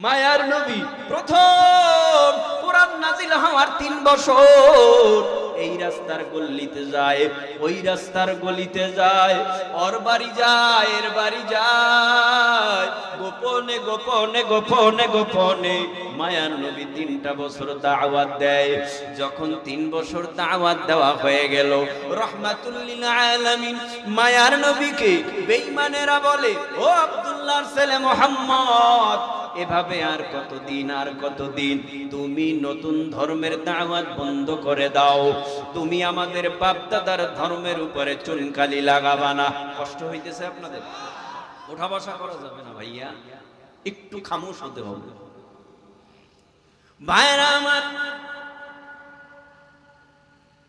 মায়ার নবী প্রথম কোরআন নাজিল হওয়ার 3 বছর এই রাস্তার গলিতে যায়, ওই রাস্তার গলিতে যায়, ওর বাড়ি যায়, এর বাড়ি যায়, গোপনে গোপনে গোপনে গোপনে মায়ার নবী 3টা বছর দাওয়াত দেয়। যখন 3 বছর দাওয়াত দেওয়া হয়ে গেল, রাহমাতুল লিল আলামিন মায়ার নবীকে বেঈমানেরা বলে, ও আব্দুল্লাহর ছেলে মুহাম্মদ, এভাবে আর কতদিন আর কতদিন তুমি নতুন ধর্মের দাওয়াত বন্ধ করে দাও, তুমি আমাদের বাপ দাদার ধর্মের উপরে চুনকালি লাগাবা না। কষ্ট হইতেছে আপনাদের? ওঠা বসা করা যাবে না ভাইয়া, একটু খামোশ হতে হবে। ভাইরা আমার,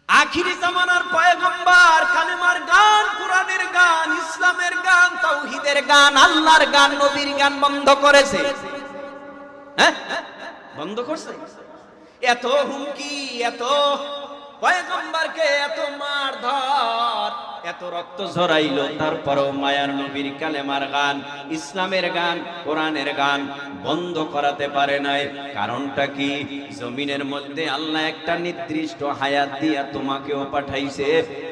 আখিরি জামানার পয়গম্বর কালেমার গান, কোরআনের গান, ইসলামের গান, তাওহীদের গান, আল্লাহর গান, নবীর গান বন্ধ করেছে। হ্যাঁ, বন্ধ করছে। এত হুমকি, এত পয়গম্বরকে এত মারধর, এত রক্ত ঝরাইলো, তারপরেও মায়ার নবীর কালেমার গান, ইসলামের গান, কোরআনের গান বন্ধ করাতে পারে নাই। কারণটা কি? জমিনের মধ্যে আল্লাহ একটা নির্দিষ্ট হায়াত দিয়া তোমাকেও পাঠাইছে,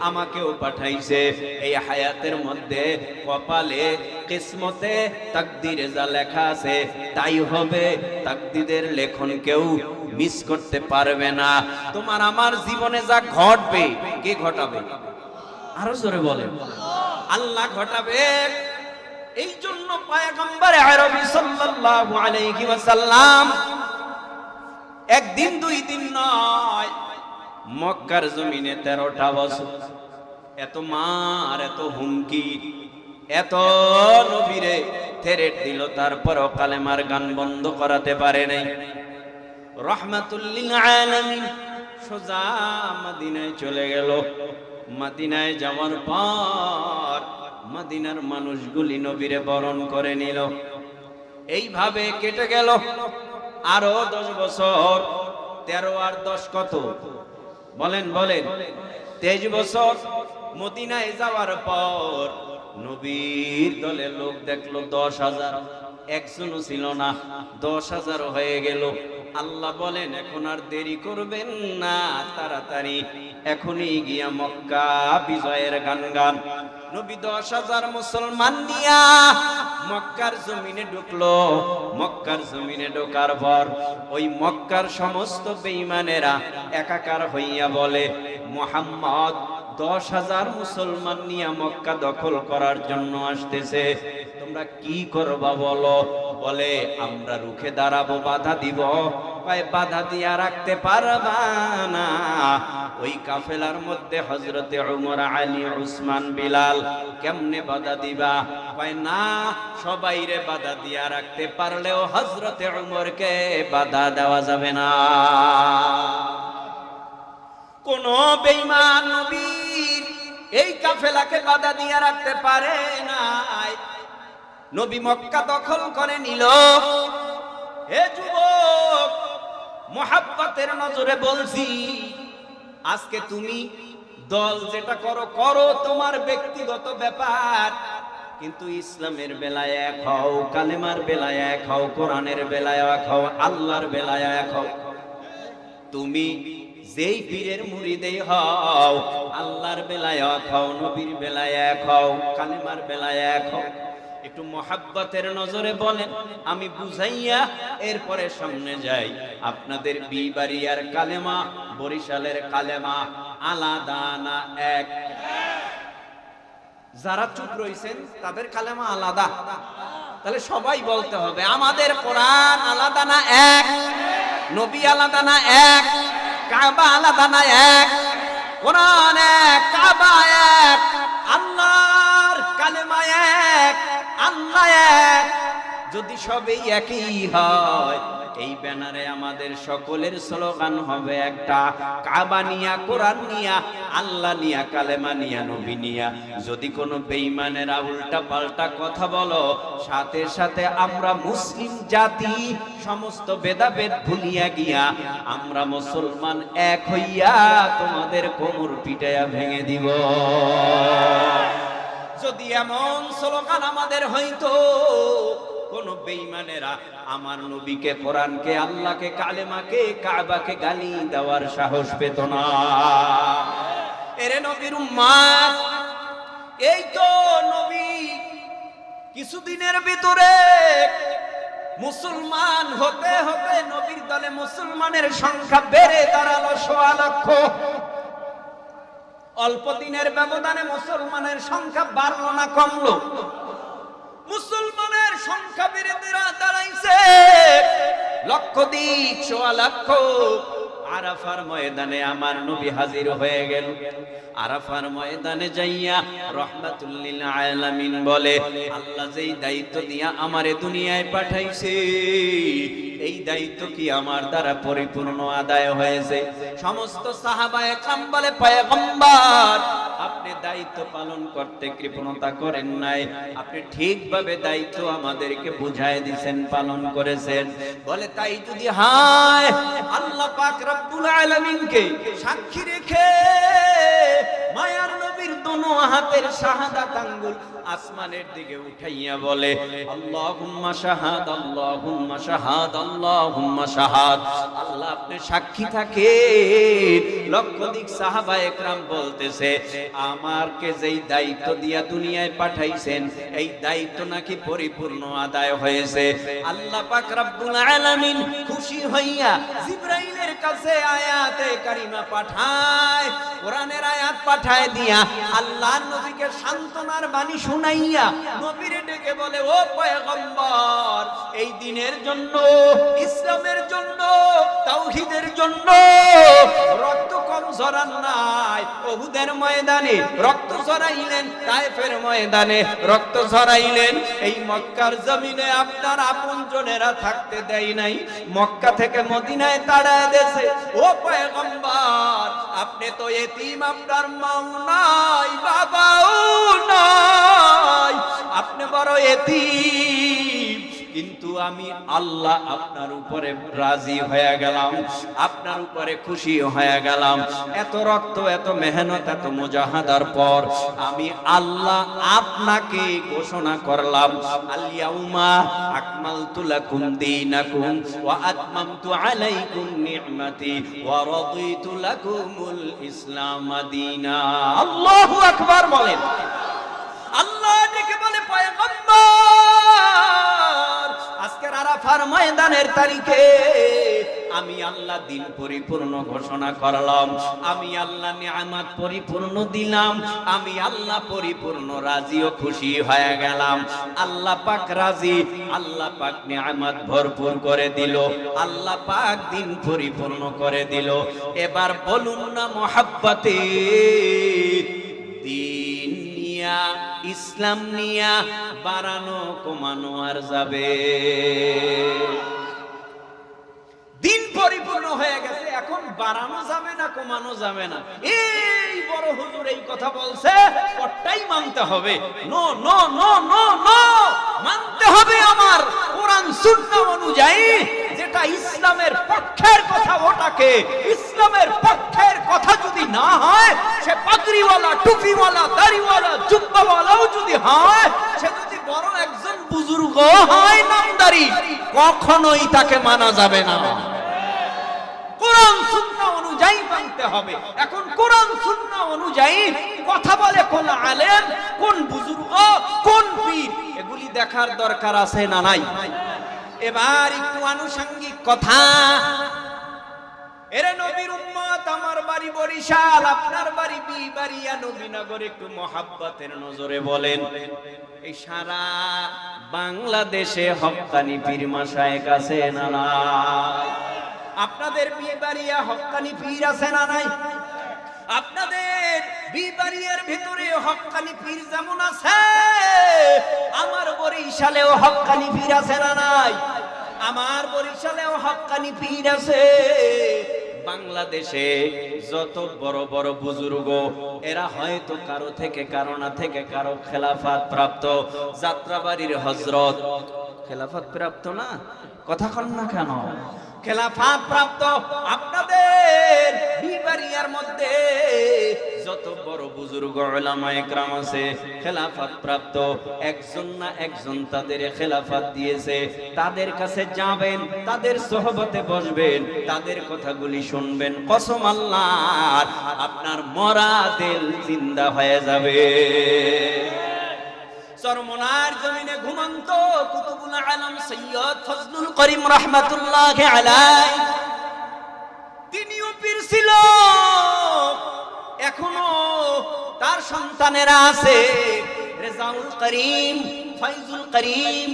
আমাকেও পাঠাইছে। এই হায়াতের মধ্যে কপালে, কিসমতে, তাকদীরে যা লেখা আছে তাই হবে। তাকদীরের লেখন কেউ মিস করতে পারবে না। তোমার আমার জীবনে যা ঘটবে, কে ঘটাবে? আরো জোরে বলেন, আল্লাহ ঘটাবে। এই জন্য পয়গম্বর আরবি সাল্লাল্লাহু আলাইহি ওয়াসাল্লাম একদিন দুই দিন নয়, মক্কার জমিনে 13টা বছর এত মার, এত হুমকি, এত নবীরে থ্রেট দিল, তারপরও কালেমার গান বন্ধ করাতে পারে নাই। রাহমাতুল লিল আলামিন সোজা মদিনায় চলে গেল। মদিনায় যাওয়ার পর মদিনার মানুষগুলি নবীরে বরণ করে নিল। এইভাবে কেটে গেল আরো 10 বছর। 13 আর 10 কত? বলেন বলেন। 23 বছর মদিনায় যাওয়ার পর নবীর দলে লোক দেখলো 10,000, একজনও ছিল না, 10,000 হয়ে গেল। আল্লাহ বলেন, এখন আর দেরি করবেন না, তাড়াতাড়ি এখনই গিয়া মক্কা বিজয়ের গান গান। নবী 10,000 মুসলমান নিয়া মক্কার জমিনে ঢুকলো। মক্কার জমিনে ঢোকার পর ওই মক্কার সমস্ত বেঈমানেরা একাকার হইয়া বলে, মুহাম্মদ 10,000 মুসলমান নিয়ে মক্কা দখল করার জন্য আসতেছে, তোমরা কি করবা বলো? বলে, আমরা রুখে দাঁড়াবো, বাধা দিব। কয়, বাধা দিয়া রাখতে পারবা না। ওই কাফেলার মধ্যে হযরতে ওমর, আলী, উসমান, বিলাল, কেমনে বাধা দিবা? কয়, না, সবাইরে বাধা দিয়া রাখতে পারলেও হযরতে ওমরকে বাধা দেওয়া যাবে না। কোন বেঈমান নবীর এই কাফেলাকে বাধা দিয়ে রাখতে পারে নাই। নবী মক্কা দখল করে নিল। হে যুবক, মুহাব্বতের নজরে বলছি, আজকে তুমি দল যেটা করো করো, তোমার ব্যক্তিগত ব্যাপার, কিন্তু ইসলামের বেলায় এক হও, কালেমার বেলায় এক হও, কোরআনের বেলায় এক হও, আল্লাহর বেলায় এক হও। তুমি যেই পীরের মুরিদেই হও, আল্লাহর বেলায় এক হও, নবীর বেলায় এক হও, কালেমার বেলায় এক হও। একটু মুহাব্বতের নজরে বলেন, আমি বুঝাইয়া এরপরে সামনে যাই। আপনাদের বিবাড়িয়ার কালেমা, বরিশালের কালেমা আলাদা না এক? যারা চুপ রইছেন তাদের কালেমা আলাদা। তাহলে সবাই বলতে হবে, আমাদের কোরআন আলাদা না এক? নবী আলাদা না এক? কাবা আলাদা না এক? কোরআন এক, কাবা এক, আল্লাহর কালেমা এক, আল্লাহ এক। যদি সবই একই হয়, এই ব্যানারে আমাদের সকলের স্লোগান হবে একটা, কাবা নিয়া, কোরআন নিয়া, আল্লাহ নিয়া, কালেমা নিয়া, নবী নিয়া। যদি কোনো বেঈমানেরা উল্টা পাল্টা কথা বলো, সাথে সাথে আমরা মুসলিম জাতি সমস্ত ভেদাভেদ ভুলিয়া গিয়া আমরা মুসলমান এক হইয়া তোমাদের কোমর পিটাইয়া ভেঙে দিব। যদি এমন স্লোগান আমাদের হইতো, কোন বেঈমানেরা আমার নবীকে, কোরআনকে, আল্লাহকে, কালেমাকে, কাবাকে গালি দেওয়ার সাহস পেত না। এরে নবীর উম্মাত, এই তো নবী কিছুদিনের ভিতরে মুসলমান হতে হতে নবীর দলে মুসলমানের সংখ্যা বেড়ে দাঁড়ালো ১.৫ লক্ষ। অল্প দিনের ব্যবধানে মুসলমানের সংখ্যা বাড়লো না কমলো? মুসলমানের সংখ্যা বেড়ে দাঁড়াইছে লক্ষাধিক, ১.৫ লক্ষ। আরাফার ময়দানে আমার নবী হাজির হয়ে গেল। আরাফার ময়দানে যাইয়া রাহমাতুল লিল আলামিন বলে, আল্লাহ যেই দায়িত্ব দিয়া আমারে দুনিয়ায় পাঠাইছে, এই দায়িত্ব কি আমার দ্বারা পরিপূর্ণ আদায় হয়েছে? সমস্ত সাহাবায়ে কেরাম বলে, পয়গম্বর আপনি দায়িত্ব পালন করতে কৃপণতা করেন নাই, আপনি ঠিকভাবে দায়িত্ব আমাদেরকে বুঝায় দিয়েছেন, পালন করেছেন। বলে তাই যদি হয়, আল্লাহ পাক রব্বুল আলামিনকে সাক্ষী রেখে মায়ার নবীর দোনো হাতের শাহাদাত আঙ্গুল আসমানের দিকে উঠাইয়া বলে, আল্লাহুম্মা শাহাদ, আল্লাহুম্মা শাহাদ, আল্লাহুম্মা শাহাদ। আল্লাহ আপনি সাক্ষী থাকেন। লক্ষাধিক সাহাবায়ে কেরাম বলতেছে, আমারকে যেই দায়িত্ব দিয়া দুনিয়ায় পাঠাইছেন, এই দায়িত্ব নাকি পরিপূর্ণ আদায় হয়েছে। আল্লাহ পাক রব্বুল আলামিন খুশি হইয়া জিবরাইলের কাছে আয়াতে কারিমা পাঠায়, কোরআনের আয়াত পাঠায় দিয়া আল্লাহর নবীকে সান্ত্বনার বাণী শুনাইয়া নবীরে ডেকে বলে, ও পয়গম্বর, এই দিনের জন্য, ইসলামের জন্য, তাওহীদের জন্য রক্ত কম ঝরান নাই। উহুদের ময়দানে রক্ত ঝরাইলেন, তায়েফের ময়দানে রক্ত ঝরাইলেন, এই মক্কার জমিনে আপনার আপনজনেরা থাকতে দেয় নাই, মক্কা থেকে মদিনায় তাড়ায় দেছে। ও পয়গম্বর, আপনি তো এতিম, আপনার মাও নাই, বাবাও নাই, আপনি বড় এতিম, কিন্তু আমি আল্লাহ আপনার উপরে রাজি হয়ে গেলাম, আপনার উপরে খুশি হয়ে গেলাম। এত রক্ত, এত মেহনত, এত মুজাহাদার পর আমি আল্লাহ আপনাকে ঘোষণা করলাম, আল ইয়াউমা আকমালতু লাকুম দীনাকুম ওয়া আতমামতু আলাইকুম নি'মাতি ওয়া রাদিতু লাকুমুল ইসলাম দীনা। আল্লাহু আকবার বলেন। আল্লাহ ডেকে বলে, পয়গম্বর, আজকের আরাফার ময়দানের তারিখে আমি আল্লাহ দিন পরিপূর্ণ ঘোষণা করলাম, আমি আল্লাহ নিয়ামত পরিপূর্ণ দিলাম, আমি আল্লাহ পরিপূর্ণ রাজি ও খুশি হয়ে গেলাম। আল্লাহ পাক রাজি, আল্লাহ পাক নিয়ামত ভরপুর করে দিল, আল্লাহ পাক দিন পরিপূর্ণ করে দিল। এবার বলুন না, মহাব্বতে দিন নিয়া, ইসলাম নিয়া বাড়ানো কমানো আর যাবে? দিন পরিপূর্ণ হয়ে গেছে, এখন বাড়ানো যাবে না, কমানো যাবে না। এই বড় হুজুর এই কথা বলছে, ওটাই মানতে হবে। No no no no no, মানতে হবে আমার কোরআন সুন্নাহ অনুযায়ী। যেটা ইসলামের পক্ষের কথা, ওটাকে ইসলামের পক্ষের কথা যদি না হয়, সে পাগড়িওয়ালা, টুপিওয়ালা, দাড়িওয়ালা, জুব্বাওয়ালাও যদি হয়, সে যদি বড় একজন বুজুর্গ হয়, নামদারি, কখনোই তাকে মানা যাবে না। কোরআন সুন্নাহ অনুযায়ী মানতে হবে। এখন কোরআন সুন্নাহ অনুযায়ী কথা বলে কোন আলেম, কোন বুজুর্গ, কোন পীর, এগুলি দেখার দরকার আছে না নাই? এবার একটু আনুষঙ্গিক কথা। এরে নবীর উম্মত, আমার বাড়ি বরিশাল, আপনার বাড়ি বিবাড়িয়া নবীনগর, একটু মহাব্বতের নজরে বলেন, এই সারা বাংলাদেশে হক্কানি পীর মাশায়েখ আছে না নাই? আপনাদের বিবাড়িয়া হক্কানি পীর আছে না নাই? আপনাদের বিবাড়িয়ার ভিতরে হক্কানি পীর যেমন আছে, আমার বরিশালেও হক্কানি পীর আছে না নাই? আমার বরিশালেও হক্কানি পীর আছে। বাংলাদেশে যত বড় বড় বুজুর্গ, এরা হয়তো কারো থেকে, কারো না থেকে কারো খেলাফত প্রাপ্ত, যাত্রাবাড়ির হযরত, খেলাফত প্রাপ্ত না, কথা কন না কেন? খেলাফত প্রাপ্ত। আপনাদের বিবাড়িয়ার মধ্যে যত বড় বুজুর্গ উলামায়ে কেরাম আছে খেলাফত প্রাপ্ত, একজন না একজন তাদের খেলাফত দিয়েছে, তাদের কাছে যাবেন, তাদের সোহবতে বসবেন, তাদের কথাগুলি শুনবেন, কসম আল্লাহর আপনার মরা দিল জিন্দা হয়ে যাবে। চরমনার জমিনে ঘুমন্ত কুতুবুল আলম সৈয়দ ফজলুল করিম রাহমাতুল্লাহি আলাইহি, তিনিও পীর ছিল, এখনো তার সন্তানেরা আছে, রেজাউল করিম, ফাইজুল করিম,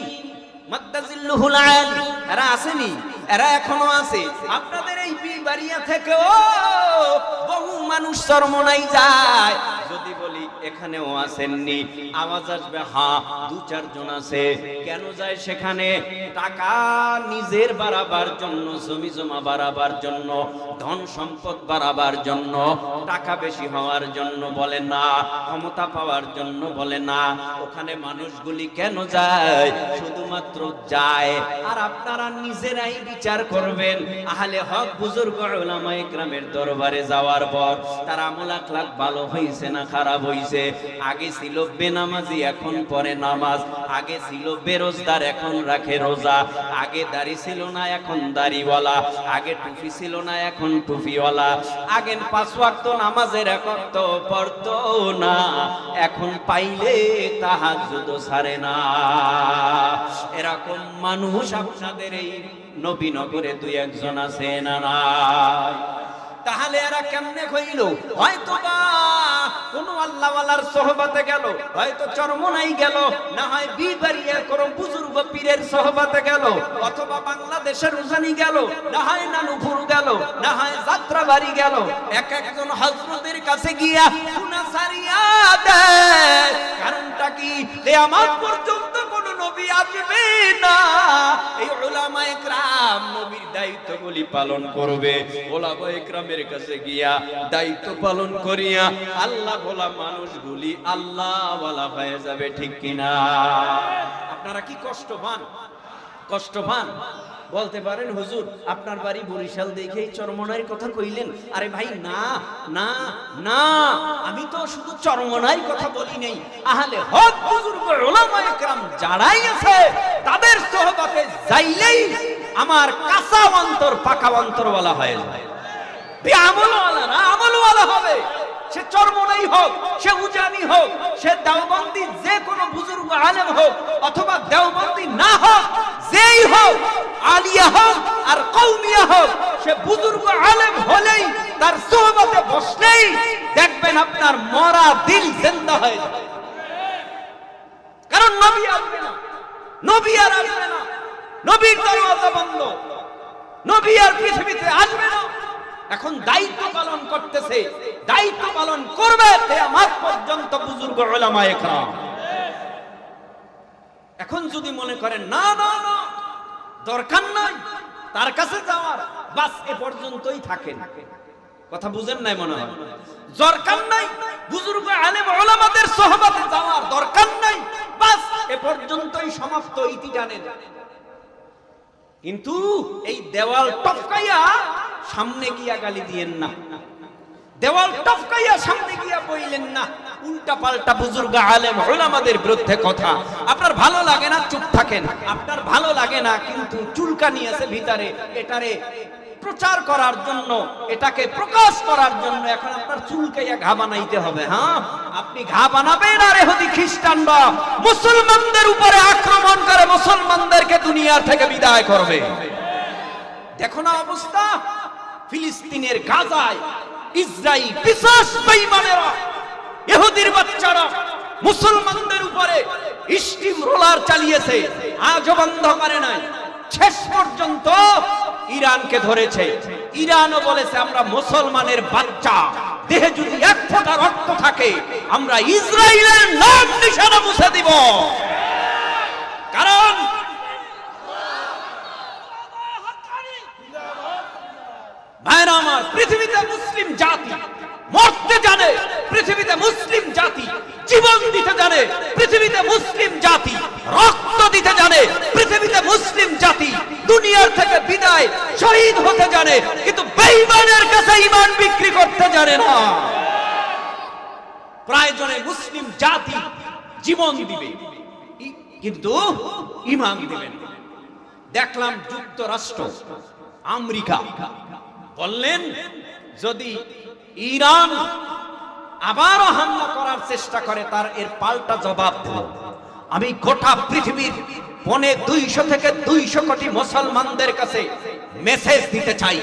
মাদ্দাজিল্লুহুল আলী, এরা আসেনি? এরা এখনো আছে। আপনাদের এই বিবাড়িয়া থেকেও বহু মানুষ চরমনাই যায়। যদি বলি এখানেও আসেননি, আওয়াজ আসবে হ্যাঁ 2-4 জন আছে। কেন যায় সেখানে? টাকা নিজের বাড়াবার জন্য, জমি জমা বাড়াবার জন্য, ধন সম্পদ বাড়াবার জন্য, টাকা বেশি হওয়ার জন্য বলে না, ক্ষমতা পাওয়ার জন্য বলে না। ওখানে মানুষগুলি কেন যায়? শুধুমাত্র যায়। আর আপনারা নিজেরাই বিচার করবেন, আহলে হক বুজুর্গ উলামায়ে কেরামের দরবারে যাওয়ার পর তার আমল আখলাক ভালো হইছে না খারাপ হইছে? আগে ছিল বেনামাজি, এখন পড়ে নামাজ। আগে ছিল বেরোজগার, এখন রাখে রোজা। আগে দাড়ি ছিল না, এখন দাড়িওয়ালা। আগে টুপি ছিল না, এখন টুপিওয়ালা। আগে 5 ওয়াক্ত নামাজের এখন তো পড়তো না, এখন পাইলে তাহাজ্জুদ ছাড়ে না। এরকম মানুষ আপনাদের এই নবীনগরে 2-1 জন আছে না নাই? তাহলে এরা কেমনে হইল? হয়তো বা কোন আল্লাহওয়ালার সোহবতে গেল, হয়তো চরমনাই গেল, না হয় বিবাড়িয়া কোন বুজুর্গ পীরের সোহবতে গেল, অথবা বাংলাদেশের উজানি গেল, না হয় নানুপুর গেল, না হয় যাত্রাবাড়ি গেল। এক একজন হযরতের কাছে গিয়া গুনাহ সারিয়া দেয়। কারণটা কি? কিয়ামত পর্যন্ত কোন নবী আসবে না, এই উলামায়ে কেরাম নবীর দায়িত্বগুলি পালন করবে। উলামায়ে কেরামের কাছে গিয়া দায়িত্ব পালন করিয়া আল্লাহ বলা মানুষগুলি আল্লাহ ওয়ালা হয়ে যাবে, ঠিক কিনা? আপনারা কি কষ্ট পান? কষ্ট পান? বলতে পারেন হুজুর আপনার বাড়ি বরিশাল দেখেই চরমনাইয়ের কথা কইলেন। আরে ভাই না না না, আমি তো শুধু চরমনাইয়ের কথা বলি নাই, আহলে হক বুজুর্গ উলামায়ে কেরাম যারাই আছে তাদের সোহবতে যাইলেই আমার কাঁচা অন্তর পাকা অন্তরওয়ালা হয়ে যায়। আমলওয়ালা না, আমলওয়ালা হবে। সে চরমনাই হোক, সে উজানি হোক, সে দেওবন্দি যে কোনো বুজুর্গ আলেম হোক, অথবা দেওবন্দি না হোক, যেই হোক, আলিয়া হোক আর কওমিয়া হোক, সে বুজুর্গ আলেম হলেই, তার সোহবতে বসলেই দেখবেন আপনার মরা দিল জিন্দা হয়ে যাবে। কারণ নবী আসবে না, নবী আর আসবে না, নবীর দরওয়াজা বন্ধ, নবী আর পৃথিবীতে আসবে না। এখন দায়িত্ব পালন করতেছে, দায়িত্ব পালন করবে কিয়ামত পর্যন্ত বুজুর্গ উলামায়ে কেরাম। এখন যদি মনে করেন না না না দরকার নাই তার কাছে যাওয়ার, বাস এ পর্যন্তই থাকেন, কথা বুঝেন নাই মনে হয়। দরকার নাই বুজুর্গ আলেম উলামাদের সোহবতে যাওয়ার, দরকার নাই, বাস এ পর্যন্তই সমাপ্ত, ইতি টানেন। কিন্তু এই দেওয়াল টপকাইয়া সামনে গিয়া গালি দিয়েন না, দেওয়াল টপকাইয়া সামনে গিয়া বইলেন না উল্টা পাল্টা বুজুর্গ আলেম উলামাদের বিরুদ্ধে কথা। আপনার ভালো লাগে না চুপ থাকেন, আপনার ভালো লাগে না কিন্তু চুলকানি আছে ভিতরে, এটারে প্রচার করার জন্য, এটাকে প্রকাশ করার জন্য এখন আপনার চুলকাইয়া ঘা বানাইতে হবে। হ্যাঁ, আপনি ঘা বানাবেন আর ইহুদি খ্রিস্টানরা মুসলমানদের উপরে আক্রমণ করে মুসলমানদেরকে দুনিয়া থেকে বিদায় করবে। দেখো না অবস্থা ফিলিস্তিনের গাজায়, ইসরাইল পিশাচ বেঈমানেরা, ইহুদির বাচ্চারা মুসলমানদের উপরে স্টিম রোলার চালিয়েছে, আজও বন্ধ করে নাই। শেষ পর্যন্ত ইরানকে ধরেছে, ইরানও বলেছে আমরা মুসলমানের বাচ্চা, দেহে যদি 1 ফোঁটা রক্ত থাকে আমরা ইসরায়েলের নাম নিশানা মুছে দিব। কারণ ভাইরা আমার, পৃথিবীতে মুসলিম জাতি মরতে জানে, পৃথিবীতে মুসলিম জাতি জীবন দিতে জানে, পৃথিবীতে মুসলিম জাতি রক্ত দিতে জানে, পৃথিবীতে মুসলিম জাতি দুনিয়ার থেকে বিদায় শহীদ হতে জানে, কিন্তু বেঈমানের কাছে ঈমান বিক্রি করতে জানে না। প্রয়োজনে মুসলিম জাতি জীবন দিবে, কিন্তু ঈমান দিবেন। দেখলাম যুক্তরাষ্ট্র, আমেরিকা বললেন যদি ইরান আবারও হামলা করার চেষ্টা করে তার এর পাল্টা জবাব দেব। আমি গোটা পৃথিবীর 250 থেকে 200 কোটি মুসলমানদের কাছে মেসেজ দিতে চাই,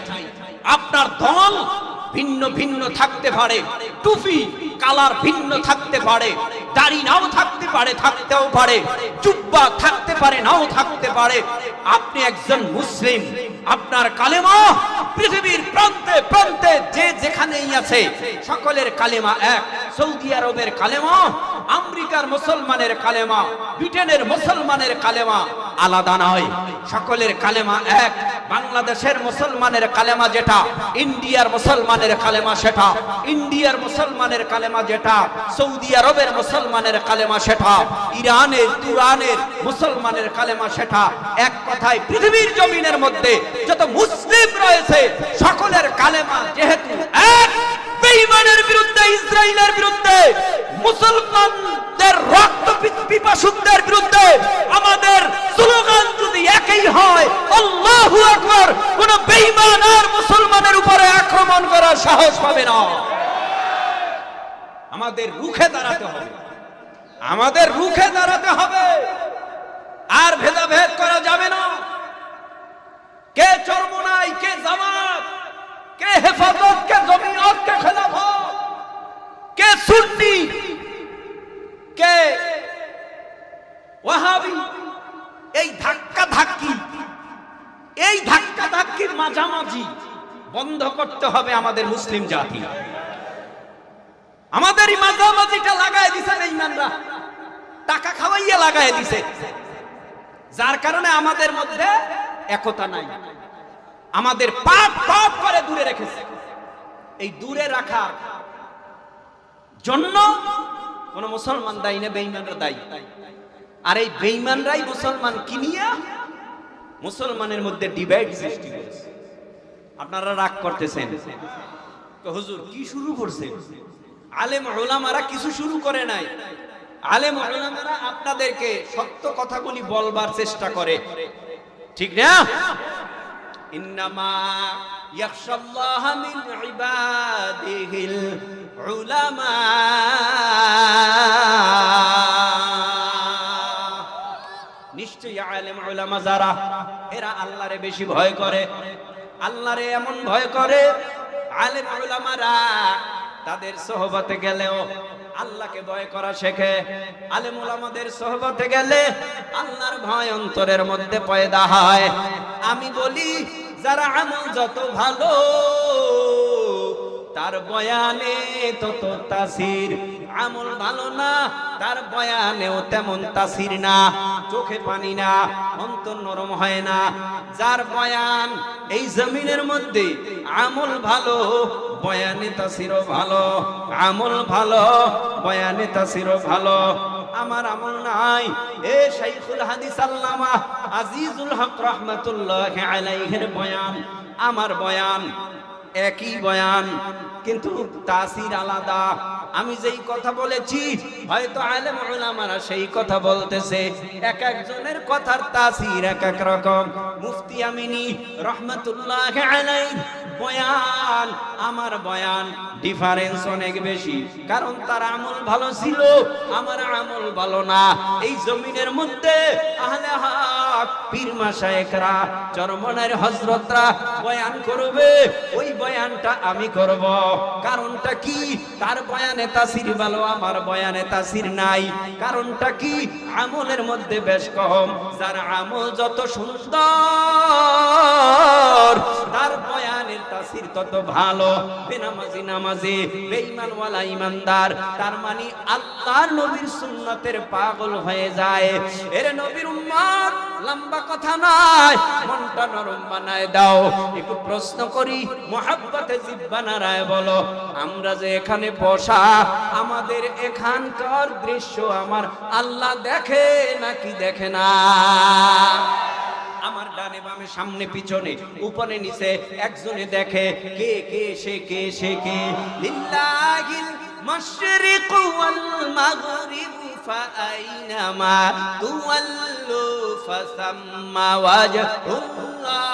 আপনার দল ভিন্ন ভিন্ন থাকতে পারে, টুপি কালার ভিন্ন থাকতে পারে, দাড়ি নাও থাকতে পারে, থাকতেও পারে, জুব্বা থাকতে পারে, নাও থাকতে পারে, আপনি একজন মুসলিম, আপনার কালেমা পৃথিবীর প্রান্তে প্রান্তে যে যেখানেই আছে সকলের কালেমা এক। সৌদি আরবের কালেমা, আমেরিকার মুসলমানের কালেমা, ব্রিটেনের মুসলমানের কালেমা আলাদা নয়, সকলের কালেমা এক। বাংলাদেশের মুসলমানের কালেমা যেটা, ইন্ডিয়ার মুসলমানের কালেমা সেটা, ইন্ডিয়ার মুসলমানের কালেমা যেটা, সৌদি আরবের মুসলমানের কালেমা সেটা, ইরানের তুরানের মুসলমানের কালেমা সেটা। এক কথায় পৃথিবীর জমিনের মধ্যে যত মুসলিম রয়েছে সকলের কালেমা যেহেতু এক, বেঈমানের বিরুদ্ধে, ইসরায়েলের বিরুদ্ধে, মুসলমানদের রক্ত পিপাসুদের বিরুদ্ধে আমাদের স্লোগান যদি একই হয়, আল্লাহু আকবার, কোন বেঈমান আর মুসলমানের উপরে আক্রমণ করার সাহস পাবে না। আমাদের রুখে দাঁড়াতে হবে, আমাদের রুখে দাঁড়াতে হবে, আর ভেদাভেদ করা যাবে না। কে চরমোনাই, কে জামাত, কে হেফাজত, কে জমিয়ত, কে খেলাফত, কে সুন্নি, কে ওয়াহাবি, এই ধাক্কা ধাক্কি, এই ধাক্কা ধাক্কির মাঝামাঝি বন্ধ করতে হবে আমাদের মুসলিম জাতি। আমাদের এই মাঝামাঝিটা লাগায় দিছে বেঈমানরা, টাকা খাওয়াইয়া লাগায় দিছে, যার কারণে আমাদের মধ্যে একতা নাই, আমাদের পাপ পাপ করে দূরে রেখেছে। এই দূরে রাখার জন্য কোন মুসলমান দায়ী না, বেঈমানরা দায়ী। আর এই বেঈমানরাই মুসলমান কিনিয়া মুসলমানের মধ্যে ডিভাইড সৃষ্টি করেছে। আপনারা রাগ করতেছেন, হুজুর কি শুরু করছেন? আলেম উলামারা কিছু শুরু করে নাই, আলেম উলামারা আপনাদেরকে সত্য কথাগুলি বলবার চেষ্টা করে, ঠিক না? ইন্নামা ইয়াখশাল্লাহ মিন ইবাদিহিল উলামা, নিশ্চয়ই আলেম উলামা যারা, এরা আল্লাহরে বেশি ভয় করে, আল্লাহরে এমন ভয় করে। আলেম উলামারা তাদের সোহবতে গেলেও আল্লাহকে ভয় করা শেখে। আলেম উলামাদের সোহবতে গেলে আল্লাহর ভয় অন্তরের মধ্যে পয়দা হয়। আমি বলি, যারা আমল যত ভালো তার বয়ানে তত তাসির, আমল ভালো না তার বয়ানেও তেমন তাসির না, চোখে পানি না, অন্তর নরম হয় না। যার বয়ান এই জমিনের মধ্যে আমল ভালো, বয়ানে তাসিরও ভালো, আমল ভালো, বয়ানে তাসিরও ভালো। আমার আমল নাই, এ শাইখুল হাদিস আল্লামা আজিজুল হক রাহমাতুল্লাহি আলাইহির বয়ান, আমার বয়ান একই বয়ান, কিন্তু তাসির আলাদা। আমি যেই কথা বলেছি হয়তো আলেম উলামারা সেই কথা বলতেছে, এক একজনের কথার তাসির এক এক রকম। মুফতি আমিনী রাহমাতুল্লাহি আলাইহি বয়ান, আমার বয়ান ডিফারেন্স অনেক বেশি, কারণ তার আমল ভালো ছিল, আমার আমল ভালো না। এই জমিনের মধ্যে আহলে হক পীর মাশায়েখরা, চরমনার হযরতরা বয়ান করবে, ওই বয়ানটা আমি করব। কারণটা কি? তার বয়ানে তাসির ভালো, আমার বয়ানে তাসির নাই। কারণটা কি? আমলের মধ্যে বেশ কম। যার আমল যত সুন্দর তার বয়ানের তাসির তত ভালো। বেনামাজি নামাজি, বেঈমান ওয়ালা ঈমানদার, তার মানে আল্লাহর নবীর সুন্নতের পাগল হয়ে যায়। এর নবীর উম্মত, লম্বা কথা নয়, মনটা নরম বানায় দাও। একটু প্রশ্ন করি, মুহাব্বতে জিহ্বা নাড়ায় বলো, আমরা যে এখানে বসা, আমাদের এখানকার দৃশ্য আমার আল্লাহ দেখে নাকি দেখে না? আমার ডানে বামে সামনে পিছনে উপরে নিচে একজনে দেখে। কে কে সে, কে সে কে? লিল্লাহিল মাশরিক ওয়াল মাগরিব ফাআইনামা তুওয়াল্লু ফাসাম্মা ওয়াজহুল্লাহ।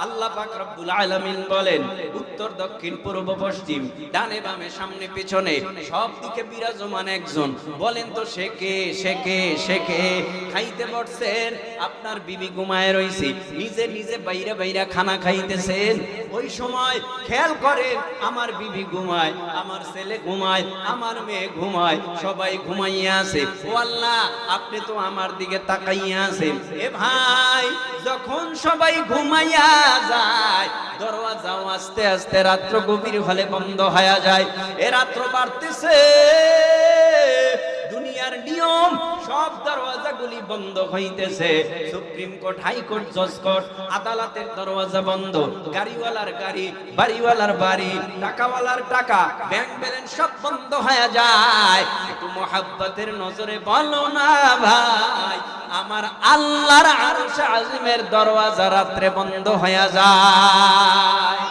আল্লাহ পাক রব্বুল আলামিন বলেন, উত্তর দক্ষিণ পূর্ব পশ্চিম ডানে বামে সামনে পিছনে সব দিকে বিরাজমান একজন। বলেন তো সে কে? সে কে? সে কে? খাইতে বসছেন, আপনার বিবি ঘুমায় রইছে, নিজে নিজে বাইরে বাইরে খানা খাইতেছেন। ওই সময় খেয়াল করেন, আমার বিবি ঘুমায়, আমার ছেলে ঘুমায়, আমার মেয়ে ঘুমায়, সবাই ঘুমাইয়া আছে। ও আল্লাহ, আপনি তো আমার দিকে তাকাইয়া আছেন। এ ভাই, যখন সবাই ঘুমাইয়া যায়, দরওয়াজাও আস্তে আস্তে রাত্র গভীর হলে বন্ধ হয়ে যায়। এ রাত্র বাড়তেছে, দুনিয়ার নিয়ম সব দরওয়াজাগুলি বন্ধ হইতেছে। সুপ্রিম কোর্ট, হাইকোর্ট, জজ কোর্ট, আদালতের দরওয়াজা বন্ধ, গাড়িওয়ালার গাড়ি, বাড়িওয়ালার বাড়ি, টাকাওয়ালার টাকা, ব্যাংক ব্যালেন্স সব বন্ধ হয়ে যায়। একটু মোহাব্বতের নজরে বলো না ভাই, আমার আল্লাহর আরশ আজিমের দরওয়াজা রাত্রে বন্ধ হয়ে যায়।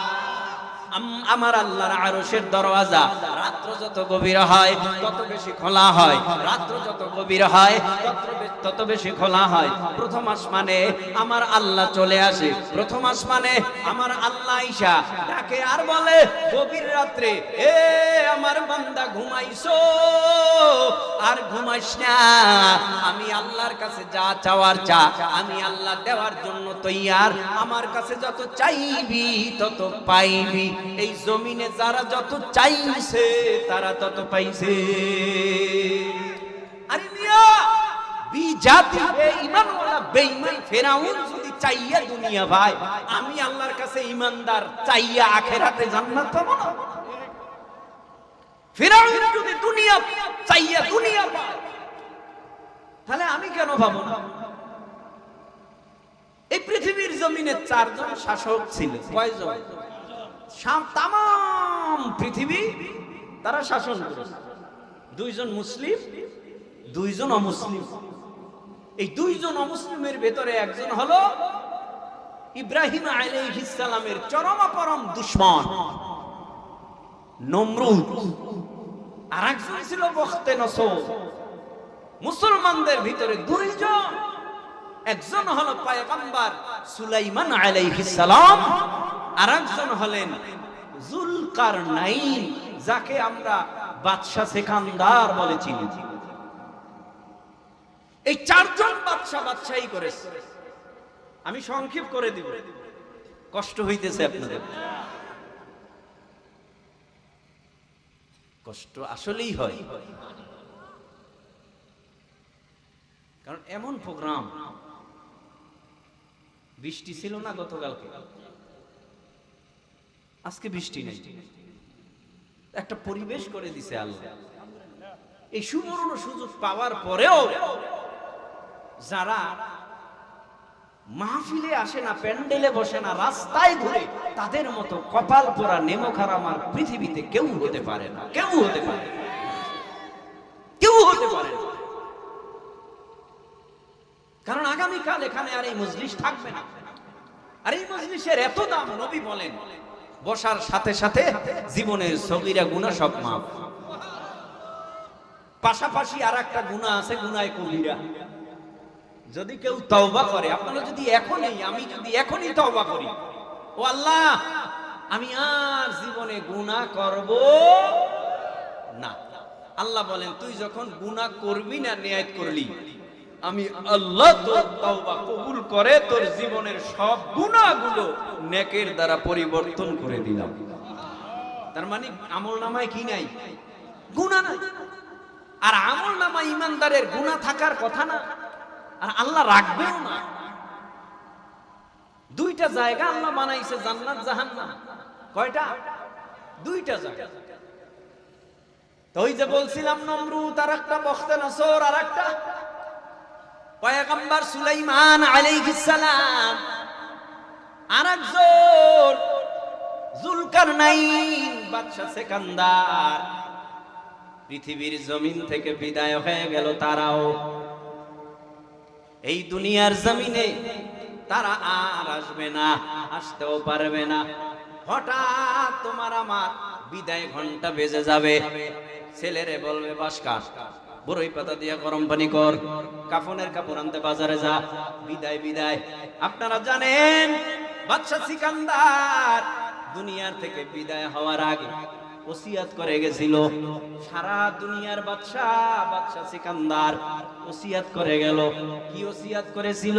আমার আল্লাহর আরশের দরওয়াজা রাত্র যত গভীর হয় তত বেশি খোলা হয়, রাত্র যত গভীর হয় তত বেশি খোলা হয়। প্রথম আসমানে আমার আল্লাহ চলে আসে, প্রথম আসমানে আমার আল্লাহ আইসা ডাকে আর বলে, গভীর রাত্রে এ আমার বান্দা ঘুমাইছো আর ঘুমাইস না, আমি আল্লাহর কাছে যা চাওয়ার চা, আমি আল্লাহ দেওয়ার জন্য তৈয়ার, আমার কাছে যত চাইবি তত পাইবি। এই জমিনে যারা যত চাইছে তারা তত পাইছে। আরে মিয়া, বিজাতি বেঈমানওয়ালা বেঈমান ফেরাউন যদি চাইয়া দুনিয়া ভাই, আমি আল্লাহর কাছে ঈমানদার চাইয়া আখিরাতে জান্নাত পাবো না? ফেরাউন যদি দুনিয়া চাইয়া দুনিয়া পায়, তাহলে আমি কেন পাবো না? এই পৃথিবীর জমিনে 4 জন শাসক ছিল। কয়জন? তাম পৃথিবী তারা শাসন করেছে। 2 জন মুসলিম, 2 জন অমুসলিম। এই 2 জন অমুসলিমের ভেতরে একজন হলো ইব্রাহিম আলাইহিস সালামের চরমপরম দুশমন নমরুদ, আর একজন ছিল বখতে নসর। মুসলমানদের ভিতরে 2 জন, একজন হলো পয়গম্বর সুলাইমান আলাইহিস সালাম, আর একজন হলেন যুলকারনাইন, যাকে আমরা বাদশা সেকান্দার বলে চিনি। এই 4 জন বাদশাহী করেছে। আমি সংক্ষেপ করে দিব, কষ্ট হইতেছে আপনাদের। কষ্ট আসলেই হয়, কারণ এমন প্রোগ্রাম। বৃষ্টি ছিল না গতকালকে, আজকে বৃষ্টি নেই, একটা পরিবেশ করে দিছে আল্লাহ। এই সুবর্ণ সুযোগ পাওয়ার পরেও যারা মাহফিলে আসে না, প্যান্ডেলে বসে না, রাস্তায় ঘুরে, তাদের মতো কপাল পোড়া নেমখার আমার পৃথিবীতে কেউ হতে পারে না, কেউ হতে পারে না, কেউ হতে পারে না। কারণ আগামীকাল এখানে আর এই মজলিস থাকবে না। আর এই মজলিসের এত দাম, নবী বলেন বসার সাথে সাথে জীবনের সগীরা গুনাহ সব মাফ। পাশাপাশি আর একটা গুনাহ আছে, গুনাহে কবিরা। যদি কেউ তওবা করে, আপনারা যদি এখনই, আমি যদি এখনই তওবা করি, ও আল্লাহ আমি আর জীবনে গুনাহ করব না, আল্লাহ বলেন তুই যখন গুনাহ করবি না নিয়ত করলি, আমি আল্লাহ তোর তওবা কবুল করে তোর জীবনের সব গুনাহগুলো নেকের দ্বারা পরিবর্তন করে দিলাম। তার মানে আমলনামায় কি নাই? গুনাহ নাই। আর আমলনামায় ঈমানদারের গুনাহ থাকার কথা না, আর আল্লাহ রাখবেও না। 2টা জায়গা আল্লাহ বানাইছে, জান্নাত জাহান্নাম। কয়টা? 2টা জায়গা। তো ওই যে বলছিলাম নমরুদ আর একটা বখতে নসর, আর একটা পয়গম্বর সুলাইমান আলাইহিস সালাম, আর একজন যুলকারনাইন বাদশা সেকান্দার। পৃথিবীর জমিন থেকে বিদায় হয়ে গেল তারাও। এই দুনিয়ার জমিনে তারা আর আসবে না। আসতেও পারবে না। হঠাৎ তোমার আমার বিদায় ঘন্টা বেজে যাবে, ছেলেরে বলবে বাস কাট, বড়ই পাতা দিয়া গরম পানি কর, কাফনের কাপড় আনতে বাজারে যা, বিদায় বিদায়। আপনারা জানেন বাদশা সিকান্দার দুনিয়ার থেকে বিদায় হওয়ার আগে ওসিয়াত করে গেছিল। সারা দুনিয়ার বাদশা সিকান্দার ওসিয়াত করে গেল। কি ওসিয়াত করেছিল?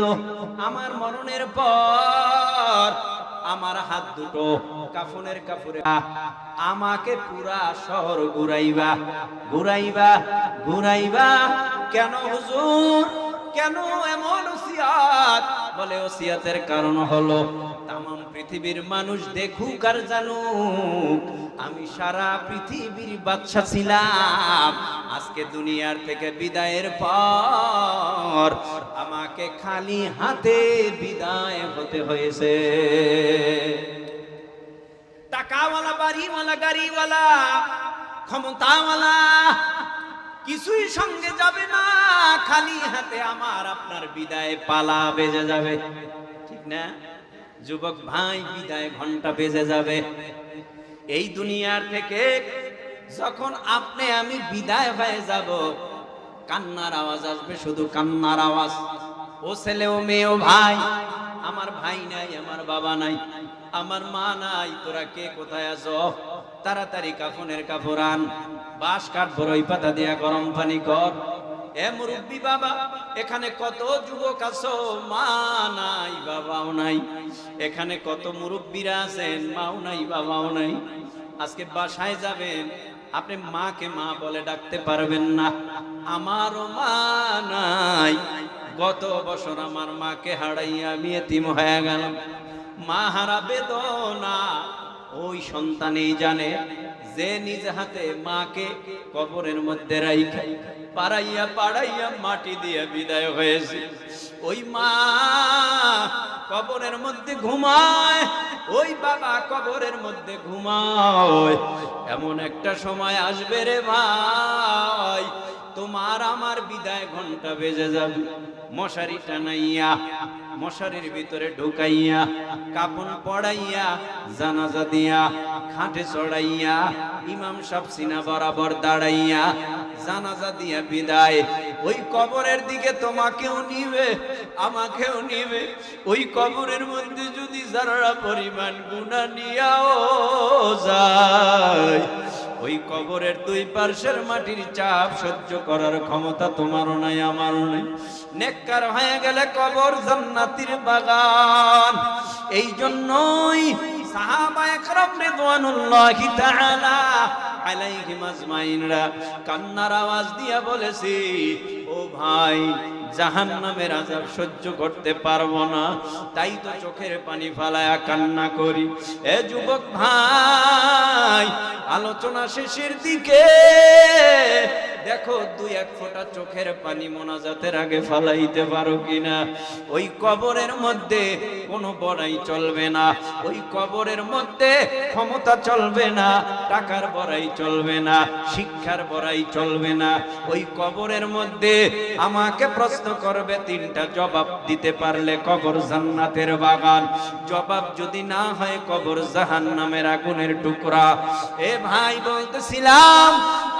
আমার মরণের পর আমার হাত দুটো কাফনের কাপড়ে আমাকে পুরা শহর ঘুরাইবা ঘুরাইবা ঘুরাইবা। কেন হুজুর, কেন এমন ওসিয়াত? বলে ওসিয়াতের কারণ হলো তামাম পৃথিবীর মানুষ দেখুক আর জানুক আমি সারা পৃথিবীর বাদশা ছিলাম। আজকে দুনিয়ার থেকে বিদায়ের পর আমাকে খালি হাতে বিদায় হতে হয়েছে। টাকাওয়ালা, বাড়িওয়ালা, গাড়িওয়ালা, ক্ষমতাওয়ালা কিছুই সঙ্গে যাবে না, খালি হাতে আমার আপনার বিদায় পালা বেজে যাবে, ঠিক না? যুবক ভাই, বিদায় ঘন্টা বেজে যাবে। এই দুনিয়ার থেকে যখন আপনি আমি বিদায় হয়ে যাব, কান্নার আওয়াজ আসবে, শুধু কান্নার আওয়াজ। ও ছেলে, ও মেয়ে, ও ভাই, আমার ভাই নাই, আমার বাবা নাই, আমার মা নাই, তোরা কে কোথায় আছো? তাড়াতাড়ি কাফনের কাপড় আন, বাঁশ কাঠ, বড়ই পাতা দিয়া গরম পানি কর। এ মুরব্বি বাবা, এখানে কত যুবক আছো, মা নাই, বাবাও নাই। এখানে কত মুরব্বিরা আছেন, মাও নাই, বাবাও নাই। আজকে বাসায় যাবেন, আপনি মাকে মা বলে ডাকতে পারবেন না। আমারও মা নাই, গত বছর আমার মাকে হারাইয়া আমি এতিম হয়ে গেলাম। মা হারা বেদনা ওই সন্তানই জানে যে নিজ হাতে মাকে কবরের মধ্যে রাইখা পাড়াইয়া পাড়াইয়া মাটি দিয়ে বিদায় হয়েছে। ওই মা কবরের মধ্যে ঘুমায়, ওই বাবা কবরের মধ্যে ঘুমায়। এমন একটা সময় আসবে রে ভাই, তোমার আমার বিদায় ঘন্টা বেজে যাবে। মশারি টানাইয়া, মশারির ভিতরে ঢুকাইয়া, কাপন পড়াইয়া, জানাজা দিয়া খাটে চড়াইয়া, ইমাম সাহেব সিনা বরাবর দাঁড়াইয়া জানাজা দিয়া বিদায়। ওই কবরের দিকে তোমাকেও নিবে, আমাকেও নিবে। ওই কবরের মধ্যে যদি যারা পরিমাণ গুনাহ নিয়াও যায়, ওই কবরের দুই পার্শ্বের মাটির চাপ সহ্য করার ক্ষমতা তোমারও নাই, আমারও নাই। নেককার হয়ে গেলে কবর জান্নাতের বাগান। এই জন্যই সাহাবায়ে কেরাম রিদওয়ানুল্লাহি তাআলা আলাইহিম আজমাইনরা কান্নার আওয়াজ দিয়া বলেছি, ও ভাই, জাহান্নামের আযাব সহ্য করতে পারবো না, তাই তো চোখের পানি ফালায়া কান্না করি। এ যুবক ভাই, আলোচনা শেষের দিকে দেখো দুই এক ফোঁটা চোখের পানি মোনাজাতের আগে ফালাইতে পারো কিনা। ওই কবরের মধ্যে কোনো বড়াই চলবে না, ওই কবরের মধ্যে ক্ষমতা চলবে না, টাকার বড়াই চলবে না, শিক্ষার বড়াই চলবে না। ওই কবরের মধ্যে আমাকে প্রশ্ন করবে তিনটা, জবাব দিতে পারলে কবর জান্নাতের বাগান, জবাব যদি না হয় কবর জাহান্নামের আগুনের টুকরা। এ ভাই, বলতেছিলাম